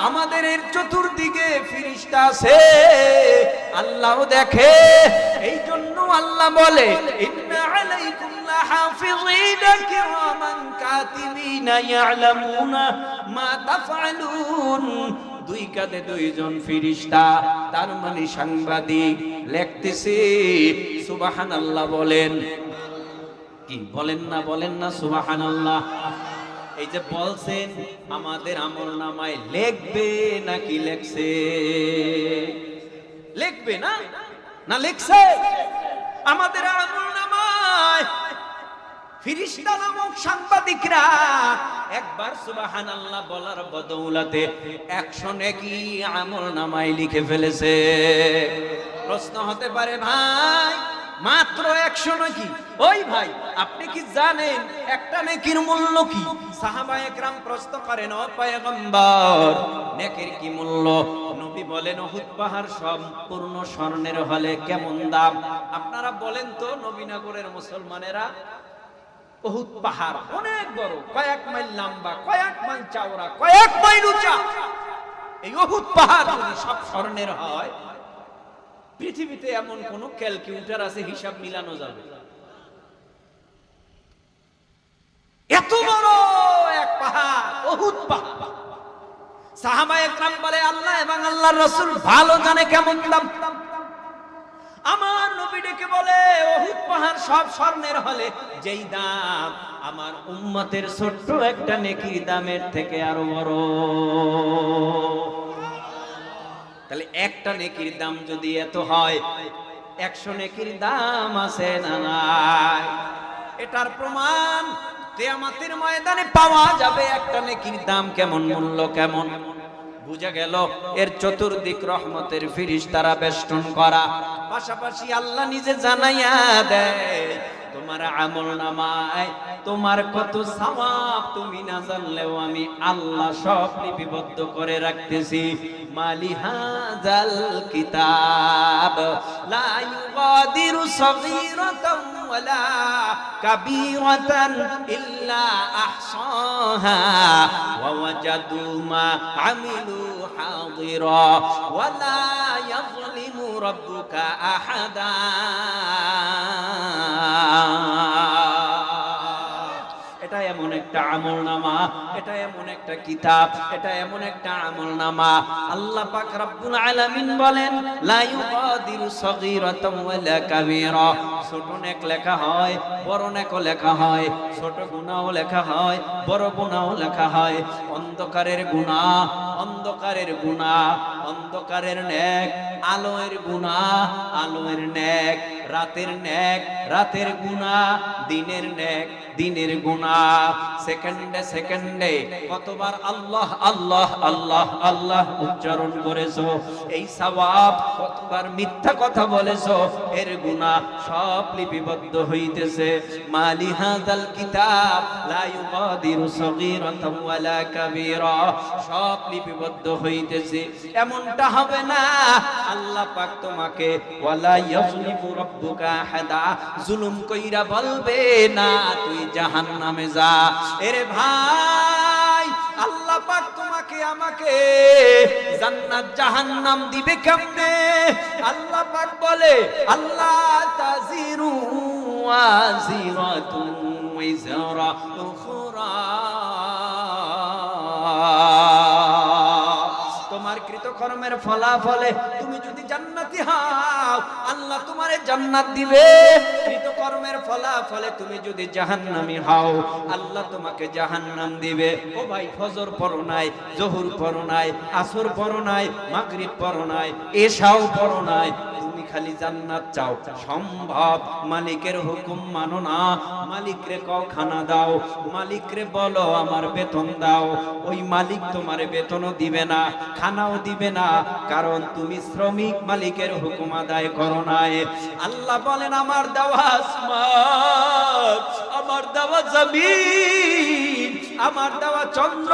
আমাদের এর চতুর্দিকে ফেরেশতা আছে, আল্লাহ দেখে। এই জন্য আল্লাহ বলে, ইন্না আলাইকুম লাহাফিযিনা কিরামান কাতিবিনা ইয়ালামুনা মা তাফআলুন। দুই কাঁধে দুইজন ফেরেশতা, তার মানে সাংবাদিক, লিখতেছে। সুবহানাল্লাহ বলেন। কি বলেন না, বলেন না সুবহানাল্লাহ। এই যে বলছেন, আমাদের আমলনামায় লিখবে নাকি লেখছে? লিখবে না, না লেখছে? আমাদের আমলনামায় ফেরেশতা নামক সাংবাদিকরা একবার সুবহানাল্লাহ বলার বদৌলতে 100 নেকি আমলনামায় লিখে ফেলেছে। প্রশ্ন হতে পারে, ভাই মাত্র 100 নাকি? ওই ভাই, আপনি কি জানেন একটা নেকির মূল্য কি? সাহাবায়ে কেরাম প্রশ্ন করেন, ও পয়গম্বর, নেকির কি মূল্য? নবী বলেন, উহুদ পাহাড় সম্পূর্ণ স্বর্ণের হলে কেমন দাম? আপনারা বলেন তো নবীনগরের মুসলমানেরা, উহুদ পাহাড় অনেক বড়, কয়েক মাইল লম্বা, কয়েক মাইল চওড়া, কয়েক মাইল উঁচা। এই উহুদ পাহাড় যদি সব স্বর্ণের হয়, পৃথিবীতে এমন কোন ক্যালকুলেটর আছে হিসাব মিলানো যাবে? এত বড় এক পাহাড় উহুদ পাহাড়। সাহাবায়ে কেরাম বলে আল্লাহ এবং আল্লাহর রাসূল ভালো জানে কেমন দাম। আমার নবী ডেকে বলে উহুদ পাহাড় সব স্বর্ণের হলে যেই দাম, আমার উম্মতের ছোট্ট একটা নেকির দামের থেকে আরো বড়। তাহলে একটা নেকির দাম যদি এত হয়, 100 নেকির দাম আছে না নাই? এটার প্রমাণ কিয়ামতের ময়দানে পাওয়া যাবে। একটা নেকির দাম কেমন, মূল্য কেমন বুঝা গেল। এর চতুর্দিক রহমতের ফেরেশতারা বেষ্টন করা, পাশাপাশি আল্লাহ নিজে জানাইয়া দেয় তোমার আমলনামায় তোমার কত সওয়াব তুমি না জানলেও আমি আল্লাহ সব লিপিবদ্ধ করে রাখতেছি। মালি হাযাল কিতাব লা ইউগাদিরু সগীরাতান ওয়ালা কাবীরাতান ইল্লা আহসাহা ওয়া ওয়াজাদু মা আমিলু হাযিরা ওয়ালা ইয়াযলিমু রাব্বুকা আহাদা। এটা এমন একটা আমলনামা, এটা এমন একটা কিতাব, এটা এমন একটা আমলনামা। আল্লাহ পাক রব্বুল আলামিন বলেন লা ইউগাদিরু সগীরাতাম ওয়ালা কাবীরা। ছোট নেক লেখা হয়, বড় নেকও লেখা হয়, ছোট গুনাহও লেখা হয়, বড় গুনাহও লেখা হয়। অন্ধকারের গুনাহ অন্ধকারের গুনাহ, অন্ধকারের নেক, আলোর গুনাহ আলোর নেক, রাতের নেক রাতের গুনাহ, দিনের নেক দিনের গুনাহ। সেকেন্ডে সেকেন্ডে কতবার আল্লাহ আল্লাহ আল্লাহ আল্লাহ উচ্চারণ করেছো, এই সওয়াব কতবার মিথ্যা কথা বলেছো, এর গুনাহ সব লিপিবদ্ধ হইতেছে। মালি হাযাল কিতাব লা ইউগাদিরু সগীরাতান ওয়ালা কাবীরা, সব লিপিবদ্ধ হইতেছে। এমনটা হবে না আল্লাহ পাক তোমাকে ওয়ালা ইয়াযলিমু রাব্বুকা আহাদা, জুলুম কইরা বলবে না তুই জাহান্নামে যা। এরে ভাই, আল্লাহ পাক তোমাকে আমাকে জান্নাত জাহান্নাম দিবে কেমনে? আল্লাহ পাক বলে আল্লাহ তাজিরু ওয়াজিরাতুন ওয়াজরা উখরা। তোমার কৃতকর্মের ফলাফলে তুমি যদি জান্নাতি হও, আল্লাহ তোমারে জান্নাত দিবে। কৃতকর্মের ফলাফলে তুমি যদি জাহান্নামী হও, আল্লাহ তোমাকে জাহান্নাম দিবে। ও ভাই, ফজর পড়ো নাই, জোহর পড়ো নাই, আসর পড়ো নাই, মাগরিব পড়ো নাই, এশাও পড়ো নাই, তুমি খালি জান্নাত চাও। সম্ভব? মালিকের হুকুম মানো না, মালিকরে কও খানা দাও, মালিকরে বলো আমার বেতন দাও। ওই মালিক তোমারে বেতনও দিবে না, খানাও দিবে না, কারণ তুমি শ্রমিক, মালিকের হুকুম আদায় করো নাই। আল্লাহ বলেন আমার দেওয়া আসমান, আমার দেওয়া জমিন, আমার দেওয়া চন্দ্র,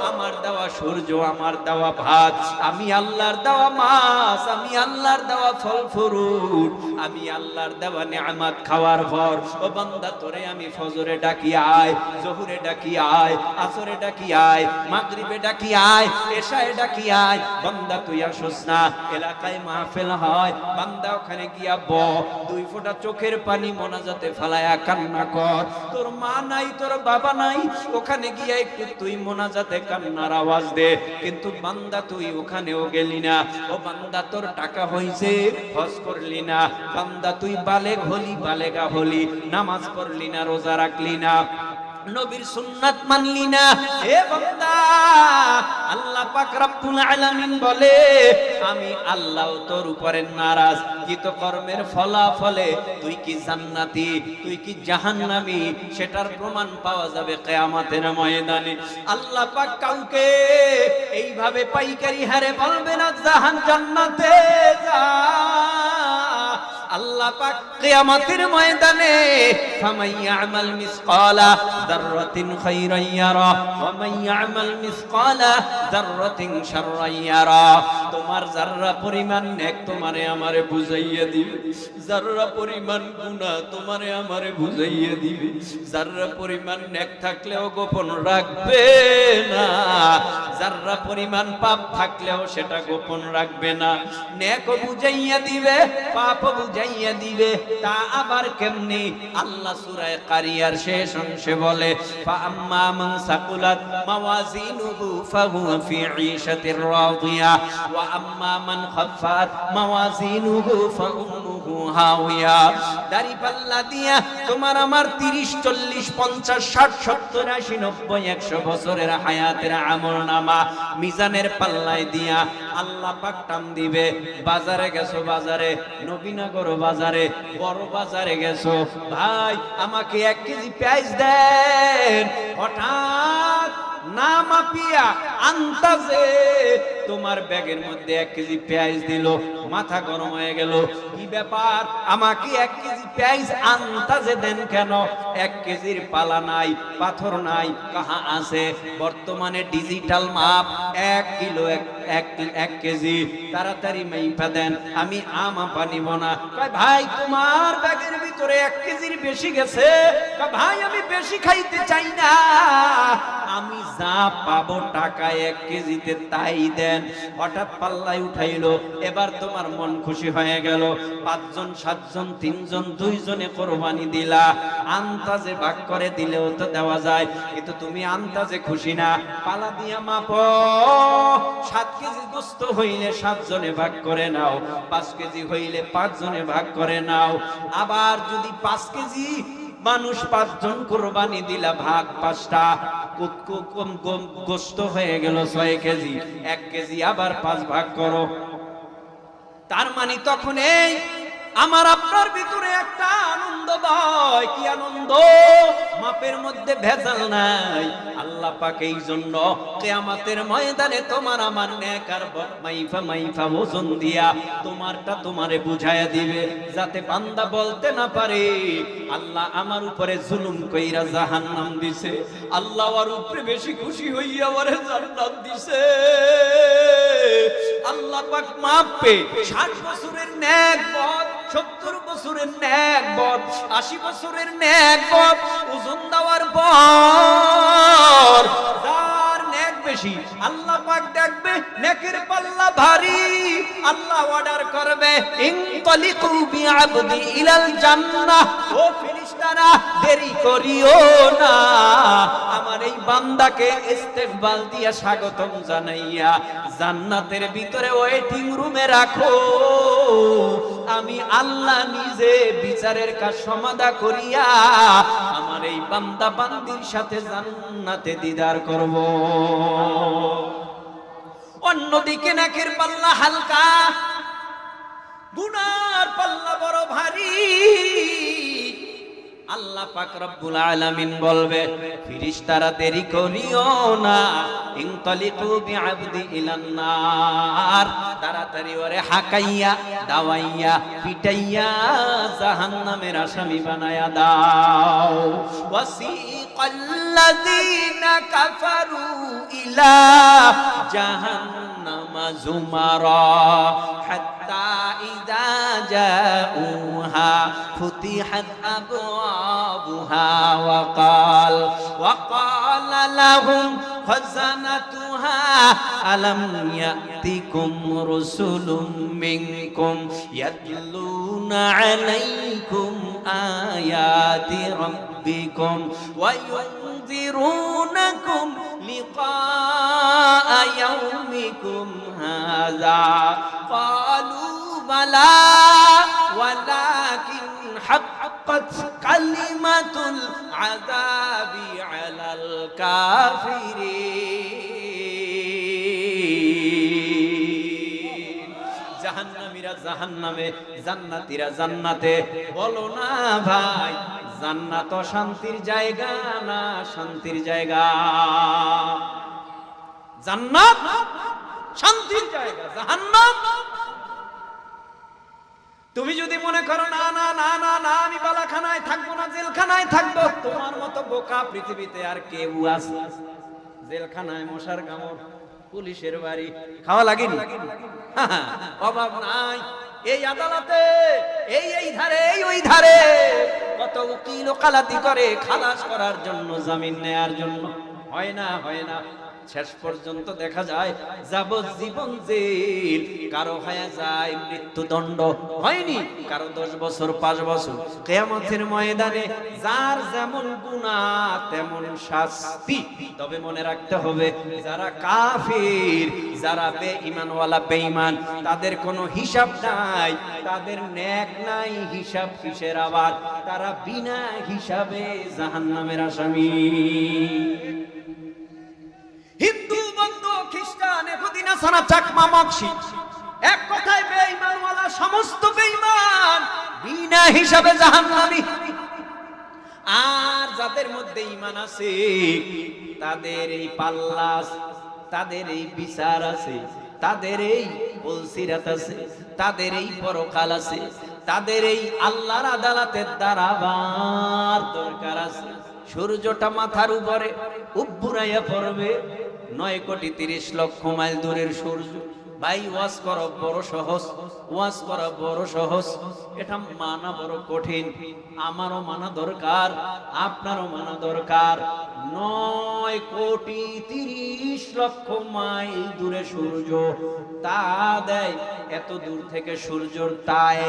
আমার দেওয়া সূর্য, আমার দেওয়া ভাত, আমি আল্লাহর দেওয়া মাছ, আমি আল্লাহর দেওয়া ফল ফ্রুট, আমি আল্লাহর দেওয়া নিয়ামত খাওয়ার পর ও বান্দা তোরে আমি ফজরে ডাকি আয়, জোহরে ডাকি আয়, আসরে ডাকি আয়, মাগরিবে ডাকি আয়, এশায়ে ডাকি আয়, বান্দা তুই আসোস না। এলাকায় মাহফিল হয়, বান্দা ওখানে গিয়া দুই ফোঁটা চোখের পানি মোনাজাতে ফালায়া কান্না কর। তোর মা নাই, তোর বাবা নাই, ওখানে গিয়া একটু তুই মোনাজাতে কান্নার আওয়াজ দে। কিন্তু বান্দা তুই ওখানেও গেলি না। ও বান্দা তোর টাকা হইছে, হজ করলি না। বান্দা তুই বালেগ হলি, বালেগা হলি, নামাজ পড়লি না, রোজা রাখলি না, নবীর সুন্নাত মানলি না। হে বান্দা, আল্লাহ পাক রব্বুল আলামিন বলে আমি আল্লাহ তোর উপরে নারাজ। কৃতকর্মের ফলাফলে তুই কি জান্নাতি, তুই কি জাহান্নামী, সেটার প্রমাণ পাওয়া যাবে কিয়ামতের ময়দানে। আল্লাহ পাক কাউকে এইভাবে পাইকারি হারে বলবে না জান্নাতে যা। আল্লাহ আল্লাহ পাক কিয়ামতের ময়দানে ফামান ইয়ামাল মিসকালা যাররাতিন খায়রান ইয়ারা ওয়া মান ইয়ামাল মিসকালা যাররাতিন শাররান ইয়ারা। তোমার যাররা পরিমাণ নেক তোমারে আমারে বুঝাইয়া দিবে, যাররা পরিমাণ গুনাহ তোমারে আমারে বুঝাইয়া দিবে। যাররা পরিমাণ নেক থাকলেও গোপন রাখবে না, যাররা পরিমাণ পাপ থাকলেও সেটা গোপন রাখবে না। নেক বুঝাইয়া দিবে, পাপ বুঝাইয়া দিবে। তা আবার কেমনি? আল্লাহ সূরা কারিয়ার শেষ অংশে বলে ফাআম্মা মান সাকুলাত মাওয়াজিনুহু ফাহুয়া ফি ঈশাতির রাদিয়া ওয়া আম্মা মান খাফফাত মাওয়াজিনুহু ফাউম্মুহু হাওিয়া। দাড়ি পাল্লা দিয়া তোমার আমার 30 40 50 60 70 80 90 100 বছরের হায়াতের আমলনামা মিজানের পাল্লায় দিয়া আল্লাহ পাক টান দিবে। বাজারে গেছো, বাজারে নবীনগর বাজারে বড় বাজারে গেছো, ভাই আমাকে 1 কেজি পেঁয়াজ দেন। হঠাৎ না মাপিয়া আন্তাজে তোমার ব্যাগের মধ্যে 1 কেজি পেঁয়াজ দিল, মাথা গরম হয়ে গেল। কি ব্যাপার? আমাকে 1 কেজি পেঁয়াজ আন্তাজে দেন কেন? 1 কেজির পালা নাই, পাথর নাই, কাহা আছে? বর্তমানে ডিজিটাল মাপ 1 কিলো 1 কেজি। তাড়াতাড়ি মাইপা দেন, আমি মাপা নিব না। কয় ভাই তোমার ব্যাগের ভিতরে 1 কেজির বেশি গেছে। কয় ভাই আমি বেশি খাইতে চাই না, আমি যা পাবো টাকা 1 কেজিতে তাই দেন। হঠাৎ পাল্লায় উঠাইলো, এবার তোমার মন খুশি হয়ে গেল। 5 জন 7 জন 3 জন 2 জনে কোরবানি দিলা। আন্তাজে ভাগ করে দিলেও তো দেওয়া যায়, কিন্তু তুমি আন্তাজে খুশি না। পালা দিয়া মাপো, 7 কেজি গোস্ত হইলে 7 জনে ভাগ করে নাও, 5 কেজি হইলে 5 জনে ভাগ করে নাও। আবার যদি 5 কেজি মানুষ 5 জন কোরবানি দিলা, ভাগ 5টা, কম গোস্ত হয়ে গেল 6 কেজি। 1 কেজি আবার 5 ভাগ করো। তার মানে তখন এই আমার আপনার ভিতরে একটা আনন্দ ভয়। কি আনন্দ? মাপের মধ্যে ভেজাল নাই। আল্লাহ পাক এই জন্য কিয়ামতের ময়দানে তোমার আমার নেক আর বদ মাইফা ওজন দিয়া তোমারটা তোমারে বুঝায়া দিবে, যাতে বান্দা বলতে না পারে আল্লাহ আমার উপরে জুলুম কইরা জাহান্নাম দিছে, আল্লাহ ওর উপরে বেশি খুশি হইয়া ওরে জান্নাত দিছে। আল্লাহ পাক মাপে 60 বছরের নেক বদ, 70 বছরের নেক বদ, 80 বছরের নেক বদ ওজন দেওয়ার পর যার নেক বেশি আল্লাহ পাক দেখবে নেকের পাল্লা ভারী। আল্লাহ অর্ডার করবে ইনতালিকু বিআবদি ইলাল জান্নাহ। ও ফেরেশতারা দেরি করিও না, আমার এই বান্দাকে ইস্তেকবাল দিয়া স্বাগতম জানাইয়া জান্নাতের ভিতরে ওয়েটিং রুমে রাখো। আমি আল্লাহ নিজে বিচারের কাজ সমাধা করিয়া আমার এই বান্দা বান্দির সাথে জান্নাতে দিদার করব। অন্যদিকে নেকের পাল্লা হালকা, গুনার পাল্লা বড় ভারী। আল্লাহ পাক রব্বুল আলামিন বলবে ফেরেশতারা দেরি করিও না, ইনতালিকু বিআবদি ইলান নার। তাড়াতাড়ি ওরে হাকাইয়া দাওয়াইয়া পিটাইয়া জাহান্নামের আসামি বানায়া দাও। ওয়াসিকাল্লাযীনা কাফারু ইলা জাহান্নামা যুমারা হাত্তা ইযা জাউহা ফুতিহাত আবওয়াবুহা وقال لهم خزنتها ألم يأتكم رسل منكم يتلون عليكم آيات ربكم وينذرونكم لقاء يومكم هذا قالوا بلى ولكن حقت كلمة العذاب على الكافرين। জাহান্নামীরা জাহান্নামে, জান্নাতীরা জান্নাতে। বলো না ভাই, জান্নাত শান্তির জায়গা না শান্তির জায়গা? জান্নাত শান্তির জায়গা, জাহান্নাম তুমি যদি মনে করো না না না না না আমি বালাখানায় থাকবো না, জেলখানায় থাকবো, তোমার মতো বোকা পৃথিবীতে আর কেউ আছে? জেলখানায় মশার কামড়, পুলিশের বাড়ি, খাওয়া লাগেনি? অভাব নাই। এই আদালতে এই ধারে ওই ধারে কত উকিল ওকালাতি করে খালাস করার জন্য, জামিন নেয়ার জন্য। হয় না, হয় না। শেষ পর্যন্ত দেখা যায় যাবজ্জীবন জেল, কারো হয়ে যায় মৃত্যুদণ্ড। হয়নি কারো 10 বছর 5 বছর। কিয়ামতের ময়দানে যার যেমন গুনাহ তেমন শাস্তি। তবে মনে রাখতে হবে, যারা কাফির, যারা বেঈমানওয়ালা বেঈমান, তাদের কোনো হিসাব নাই, তাদের নেক নাই, হিসাব কিসের আবার? তারা বিনা হিসাবে জাহান্নামের আসামি। হিন্দু বৌদ্ধ খ্রিস্টান এহুদি নাসারা চাকমা মক্সি, এক কথায় বেঈমানওয়ালা সমস্ত বেঈমান বিনা হিসাবে জাহান্নামী। আর যাদের মধ্যে ঈমান আছে, তাদের এই পাল্লা, তাদের এই বিচার আছে, তাদের এই বলসিরাত আছে, তাদের এই পরকাল আছে, তাদের এই আল্লাহর আদালতের দাঁড়াবার দরকার আছে। সূর্যটা মাথার উপরে উব্বুরাইয়া পড়বে, 9,30,00,000 মাইল দূরের সূর্য। ভাই ওয়াজ করা বড় সহজ, ওয়াজ করা বড় সহজ, এটা মানা বড় কঠিন। আমারও মানা দরকার, আপনারও মানা দরকার। 9,30,00,000 মাইল দূরে সূর্য, তা দেয় এত দূর থেকে সূর্যর তায়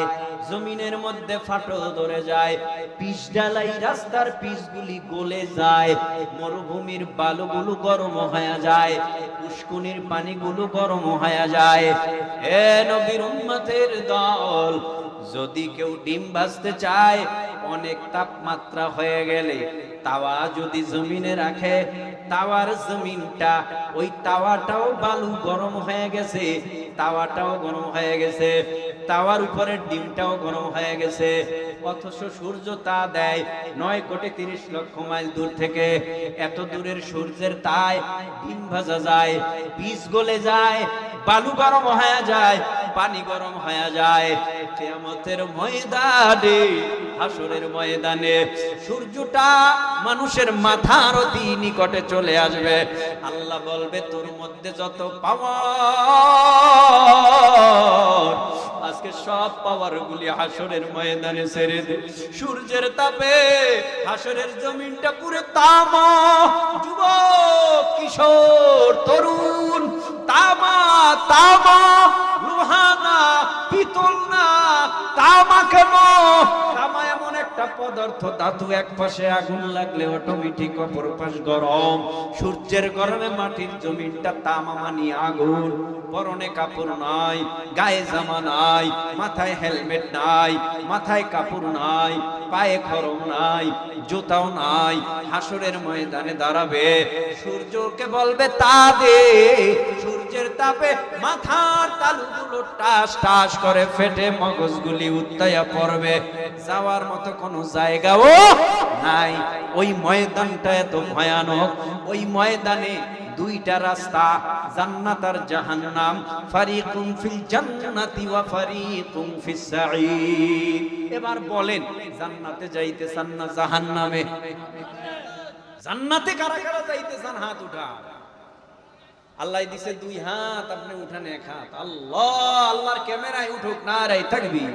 জমিনের মধ্যে ফাটল ধরে যায়, পিচ ডালাই রাস্তার পিচগুলি গলে যায়, মরুভূমির বালুগুলো গরম হয়ে যায়, পুষ্কুনির পানিগুলো গরম হয়ে যায়। এ নবীর উম্মতের দল, যদি কেউ ডিম ভাজতে চায়, অনেক তাপমাত্রা হয়ে গেলে তাওয়া যদি জমিনে রাখে, তাওয়ার জমিনটা, ওই তাওয়াটাও বালু গরম হয়ে গেছে, তাওয়াটাও গরম হয়ে গেছে, তাওয়ার উপরে ডিমটাও গরম হয়ে গেছে। অথচ সূর্য তা দেয় 9,30,00,000 মাইল দূর থেকে। এত দূরের সূর্যের তায় ডিম ভাজা যায়, বীজ গলে যায়, বালু গরম হয়ে যায়, পানি গরম হয়ে যায়। কিয়ামতের ময়দানে, হাসরের ময়দানে সূর্যটা মানুষের মাথার অতি নিকটে চলে আসবে। আল্লাহ বলবে, তোর মধ্যে যত পাওয়ার, আজকে সব পাওয়ার গুলি হাসরের ময়দানে ছেড়ে দে। সূর্যের তাপে হাসরের জমিনটা পুরো তামা, যুবক, কিশোর, তরুণ, তামা, তামা, লোহানা, পিতল না, তামা। কেন? তামা এমন একটা পদার্থ, ধাতু, এক পাশে আগুন লাগলে অটোমেটিক অপর পাশ গরম। সূর্যের গরমে মাটির জমিনটা তামা মানি আগুন। পরনে কাপড় নাই, গায়ে জামা নাই, মাথায় হেলমেট নাই, মাথায় কাপড় নাই, পায়ে খড়ম নাই, জুতাও নাই। হাসরের ময়দানে দাঁড়াবে, সূর্যকে বলবে তা দে। সূর্যের তাপে মাথার তালুগুলো টাস টাস করে ফেটে মগজগুলি উত্তায়া পড়বে, যাওয়ার মতো কোনো জায়গাও নাই। ওই ময়দানটা এত ভয়ানক। ওই ময়দানে দুইটা রাস্তা, জান্নাত আর জাহান্নাম। ফারিকুন ফিল জান্নাতি ওয়া ফারিকুন ফিস সাঈর। এবার বলেন, জান্নাতে যাইতে চান না জাহান্নামে? জান্নাতে কারা কারা যাইতে চান? হাত উঠা। আল্লাহ দিছে 2 হাত, আপনি উঠান 1 হাত। আল্লাহ, আল্লাহর ক্যামেরায় উঠুক, নারায়ে তাকবীর।